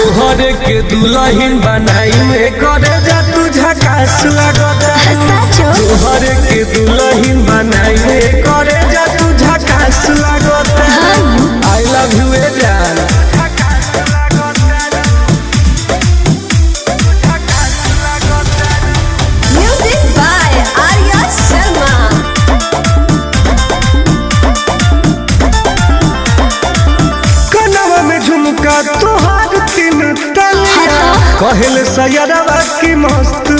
तोहरे के दुल्हन बनाई में करे जा तू झकास लगता। तोहरे के दुल्हन बनाई में करे जा तू झकास लगता। आई लव यू ए जान। Music by Arya Sharma. कनवा में झुमका तोहार तीन तलिया कहल सयरवा की मस्त